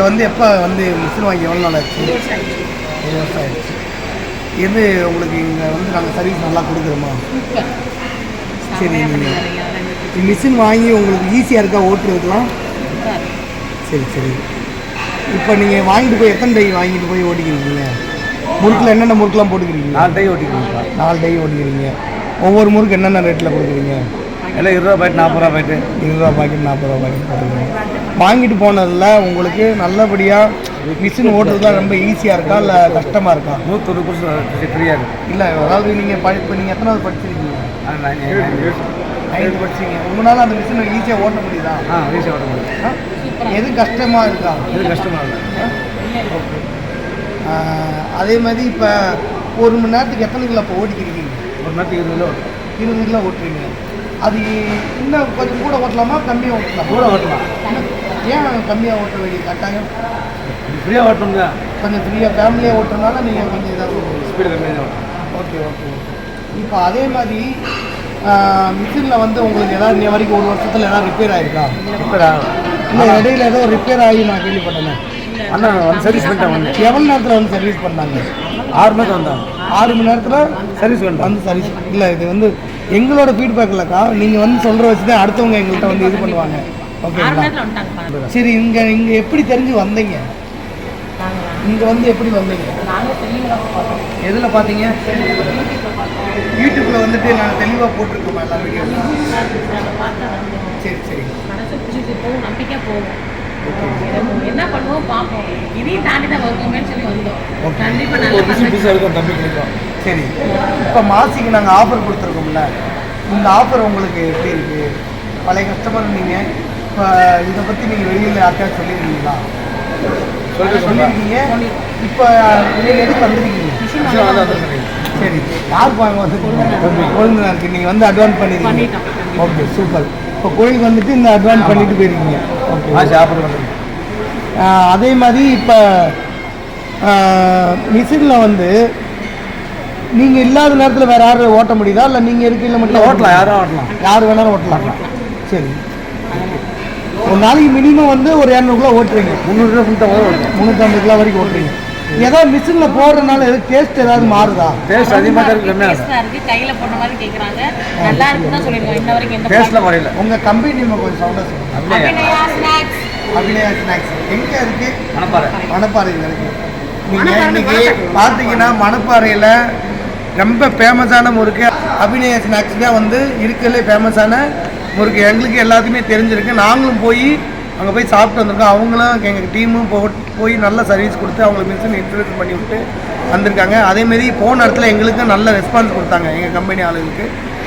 வந்து எப்போ வந்து மிஷின் வாங்கி எவ்வளோ நாள் ஆச்சு? 1 வருஷம் ஆயிடுச்சு. எது உங்களுக்கு இங்கே வந்து நாங்கள் சர்வீஸ் நல்லா கொடுக்குறோமா? சரி, நீங்கள் மிஷின் வாங்கி உங்களுக்கு ஈஸியாக இருக்கா ஓட்டுறதுக்கெலாம்? சரி சரி. இப்போ நீங்கள் வாங்கிட்டு போய் எத்தனை டை வாங்கிட்டு போய் ஓட்டிக்கிறீங்க? முறுக்கில் என்னென்ன முறுக்கெலாம் போட்டுக்கிறீங்க? 4 டை ஓட்டிக்கிறீங்களா? 4 டை ஓட்டிக்கிறீங்க. ஒவ்வொரு முறுக்கு என்னென்ன ரேட்டில் கொடுக்குறீங்க? எல்லாம் 20 ரூபா பாக்கெட், 40 ரூபா பாக்கெட். 20 ரூபா பாக்கெட், 40 ரூபா பாக்கெட் போட்டுருக்கீங்க. வாங்கிட்டு போனதில் உங்களுக்கு நல்லபடியாக மிஷின் ஓட்டுறதுலாம் ரொம்ப ஈஸியாக இருக்கா இல்லை கஷ்டமாக இருக்கா? 100% ஃப்ரீயாக இருக்குது. இல்லை, அதாவது நீங்கள் இப்போ நீங்கள் எத்தனாவது படிச்சிருக்கீங்க? 9th படிச்சிங்க. உங்களால் அந்த மிஷினை ஈஸியாக ஓட்ட முடியுதா? ஈஸியாக ஓட்ட முடியும். எது கஷ்டமாக இருக்கா? எது கஷ்டமாக இல்லை. ஓகே. அதே மாதிரி இப்போ 1 மணி நேரத்துக்கு எத்தனை கிலோ இப்போ ஓட்டிக்கிறீங்க? 1 நேரத்துக்கு 20 கிலோ. 20 கிலோ ஓட்டுறீங்க. அது இன்னும் கொஞ்சம் கூட ஓட்டலாமா கம்மியாக ஓட்டலாம்? கூட ஓட்டலாம். ஏன் கம்மியாக ஓட்ட வேண்டிய கட்டாயம்? ஃப்ரீயாக ஓட்டணுங்க. கொஞ்சம் ஃப்ரீயாக ஃபேமிலியாக ஓட்டுறதுனால நீங்கள் கொஞ்சம் இதாக ஸ்பீடு கம்மியாக தான் ஓட்டணும். Okay okay okay. இப்போ அதே மாதிரி மிஷினில் வந்து உங்களுக்கு ஏதாவது இன்ன வரைக்கும் 1 வருஷத்தில் ஏதாவது ரிப்பேர் ஆகிருக்கா? ரிப்பேர் ஆகும். இல்லை, இடையில ஏதோ ரிப்பேர் ஆகி நான் கேள்விப்பட்டேன். அண்ணா வந்து சர்வீஸ் பண்ணிட்டாங்க. எவ்வளோ நேரத்தில் வந்து சர்வீஸ் பண்ணாங்க? 6 மணி நேரத்தில் வந்தாங்க. 6 மணி நேரத்தில் சர்வீஸ் வந்து சர்வீஸ். இல்லை, இது வந்து எங்களோட ஃபீட்பேக் இல்லைக்கா, நீங்கள் வந்து சொல்கிற வச்சு தான் அடுத்தவங்க எங்கள்கிட்ட வந்து இது பண்ணுவாங்க. ஓகேங்களா? சரி, இங்கே எப்படி தெரிஞ்சு வந்தீங்க? இங்கே வந்து எப்படி வந்தீங்க? எதில் பார்த்தீங்க? யூடியூப்பில் வந்துட்டு நாங்கள் தெளிவாக போட்டிருக்கோமா எல்லா வீடியோவும்? சரி சரி. நம்பிக்கையாக போகும். என்ன பண்ணுவோம் பார்ப்போம். இதையும் தாண்டி தான் வருவோமே சொல்லி வந்தோம். கண்டிப்பாக நல்ல புதுசாக இருக்கும், தம்பி கிடைக்கும். சரி. இப்போ மாசிக்கு நாங்கள் ஆஃபர் கொடுத்துருக்கோம்ல, இந்த ஆஃபர் உங்களுக்கு எப்படி இருக்குது? பழைய கஸ்டமர் நீங்கள் இப்போ இதை பற்றி நீங்கள் வெளியில் யாருக்காவது சொல்லியிருக்கீங்களா? சொல்லியிருக்கீங்க. இப்போ நீங்கள் எதுக்கு வந்துருக்கீங்க? சரி, யாருக்கு வாங்க வந்து கொழுந்துனா இருக்குது, நீங்கள் வந்து அட்வான்ஸ் பண்ணிருக்கீங்க. Okay, super. இப்போ கோயிலுக்கு வந்துட்டு இந்த அட்வான்ஸ் பண்ணிட்டு போயிருக்கீங்க. ஓகே, ஆஃபர் பண்ணுறீங்க. அதே மாதிரி இப்போ மிஷினில் வந்து நீங்கள் இல்லாத நேரத்தில் வேறு யாரும் ஓட்ட முடியுதா? இல்லை நீங்கள் இருக்கையில் மட்டும் ஓட்டலாம்? யாரும் ஓட்டலாம், யார் வேணாலும் ஓட்டலாம். சரி. ஒரு நாளைக்கு மினிமம் வந்து ஒரு 200 கிலோ ஓட்டுறீங்க. 350 கிலோ வரைக்கும் ஓட்டுறீங்க. ஏதாவது மிஷினில் போடுறதுனால எது டேஸ்ட் ஏதாவது மாறுதா? டேஸ்ட் அதிகமாக இருக்குது. கையில் போட்ட மாதிரி கேட்குறாங்க. நல்லா இருக்குன்னு சொல்லிடுவோம். இன்ன வரைக்கும் எந்த டேஸ்ட்டில் மாறில. உங்கள் கம்பெனி கொஞ்சம் சவுண்டாக சொல்லுங்கள். அபிநயா ஸ்நாக்ஸ் எங்கே இருக்குது? மணப்பாறையில் இருக்குது. நீங்கள் இன்னைக்கு பார்த்தீங்கன்னா மணப்பாறையில் ரொம்ப ஃபேமஸான முறுக்கு அபிநயா ஸ்நாக்ஸ் தான் வந்து இருக்கிறதுலே ஃபேமஸான முறுக்கு. எங்களுக்கு எல்லாத்துக்குமே தெரிஞ்சிருக்கு. நாங்களும் போய் அங்கே போய் சாப்பிட்டு வந்திருக்கோம். அவங்களும் எங்கள் டீமும் போய் நல்ல சர்வீஸ் கொடுத்து அவங்களுக்கு மிஷின் இன்ட்ரடியூஸ் பண்ணி விட்டு வந்திருக்காங்க. அதேமாரி போன இடத்துல எங்களுக்கும் நல்ல ரெஸ்பான்ஸ் கொடுத்தாங்க. எங்கள் கம்பெனி ஆளுங்களுக்கு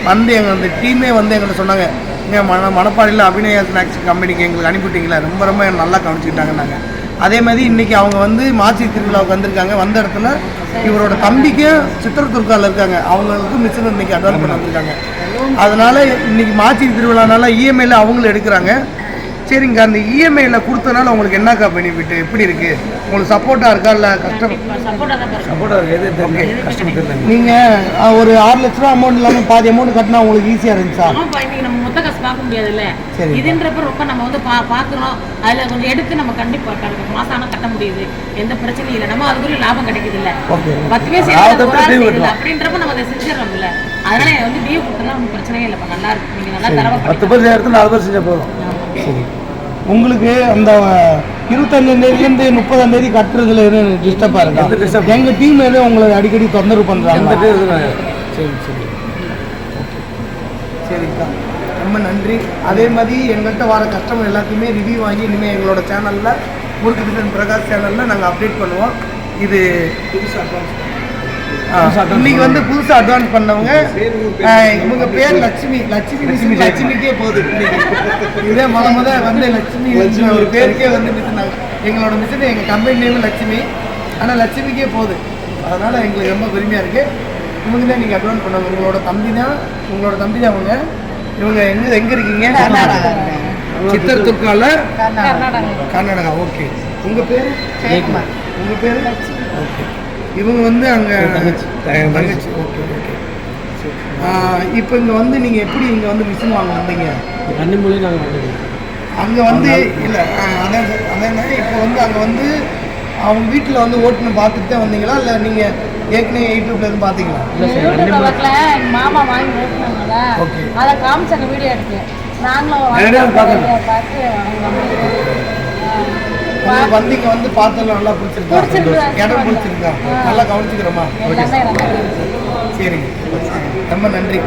வந்து எங்கள் அந்த டீமே வந்து எங்கள்கிட்ட சொன்னாங்க, இங்கே மணப்பாறையில் அபிநயா ஸ்நாக்ஸ் கம்பெனிக்கு எங்களுக்கு அனுப்பிவிட்டீங்களா, ரொம்ப ரொம்ப நல்லா கவனிச்சுக்கிட்டாங்க. நாங்கள் அதே மாதிரி இன்றைக்கி அவங்க வந்து மாசி திருவிழாவுக்கு வந்திருக்காங்க. வந்த இடத்துல இவரோட தம்பிக்கும் சித்திரத்துர்காவில் இருக்காங்க, அவங்களுக்கு மிஷின் இன்றைக்கி அட்வான்ஸ் பண்ண வந்திருக்காங்க. அதனால் இன்றைக்கி மாசி திருவிழானால இஎம்ஐயில் அவங்களும் எடுக்கிறாங்க. சரிங்க, அந்த இஎம்ஐயில் கொடுத்தனால உங்களுக்கு என்னக்கா பெனிஃபிட்? எப்படி இருக்குது? உங்களுக்கு சப்போர்ட்டாக இருக்கா இல்லை கஷ்டம்? சப்போர்ட்டாக இருக்குது. ஓகே, கஷ்டம் தெரியல. நீங்கள் ஒரு 6 லட்ச ரூபா அமௌண்ட் இல்லாமல் பாதி அமௌண்ட் கட்டினா உங்களுக்கு ஈஸியாக இருந்துச்சா? நம்ம மொத்த காசு பார்க்க முடியாதுல்ல. இதுன்றப்ப ரொம்ப நம்ம வந்து பார்க்குறோம். அதில் கொஞ்சம் எடுத்து நம்ம கண்டிப்பாக மாதம் ஆனால் கட்ட முடியுது. எந்த பிரச்சனையும் இல்லை. நம்ம அதுக்குரிய லாபம் கிடைக்குது இல்லை. 10 பேர் சேர்ந்து அப்படின்றப்ப நம்ம அதை செஞ்சிடறோம்ல. அதனால வந்து டியூ கொடுத்தலாம் ஒன்றும் பிரச்சனையே இல்லைப்பா. நல்லா இருக்கு. நீங்கள் நல்லா தரவா 10 பேர் சேர்த்து 4 பேர் செஞ்சால் போதும். சரி. உங்களுக்கு அந்த 25 30 தேதி கட்டுறதுல எதுவும் டிஸ்டர்பாக இருக்கா? எங்கள் டீம் எதுவும் உங்களை அடிக்கடி தொந்தரவு பண்ணுறாங்க? சரி சரி. சரிக்கா, ரொம்ப நன்றி. அதே மாதிரி எங்கள்கிட்ட வர கஸ்டமர் எல்லாத்தையுமே ரிவ்யூ வாங்கி இனிமேல் எங்களோட சேனலில் முறுக்கு டிசைன் பிரகாஷ் சேனலில் நாங்கள் அப்டேட் பண்ணுவோம். இது இன்னைக்கு வந்து புதுசாக அட்வான்ஸ் பண்ணவங்க. இவங்க பேர் லட்சுமிக்கே போகுது. இதே முத வந்து லட்சுமி ஒரு பேருக்கே வந்து மிஷின் எங்களோட மிஷின் எங்கள் கம்பெனி நேம் லட்சுமி, ஆனால் லட்சுமிக்கே போகுது. அதனால் எங்களுக்கு ரொம்ப பெருமையாக இருக்குது. இவங்க தான் நீங்கள் அட்வான்ஸ் பண்ணவங்க. உங்களோட தம்பி தான் அவங்க. இவங்க எங்கே இருக்கீங்க? சித்திரத்துர்காவில், கர்நாடகா. ஓகே, உங்கள் பேர்? உங்கள் பேர்? ஓகே. இவங்க வந்து அங்கே தங்கச்சி. Okay okay. இப்போ இங்கே வந்து நீங்கள் எப்படி இங்கே வந்து மிஷின் வாங்க வந்தீங்க? கன்னிமொழி நாங்கள் வந்துடுவோம். அங்கே வந்து இல்லை அதான் இப்போ வந்து அங்கே வந்து அவங்க வீட்டில் வந்து ஓட்டுன்னு பார்த்துட்டு தான் வந்தீங்களா இல்லை நீங்கள் ஏற்கனவே யூடியூப்ல இருந்து பார்த்தீங்களா? யூடியூப்ல பார்க்கல, எங்கள் மாமா வாங்கி ஓட்டுனாங்க, அதை காமிச்சாங்க வீடியோ எடுத்து, நாங்களும் பார்த்து வந்தீங்க வந்து பார்த்தெல்லாம் நல்லா பிடிச்சிருக்கா? இடம் பிடிச்சிருக்கா? நல்லா கவனிச்சுக்கிறோமா? சரிங்க, ரொம்ப நன்றி.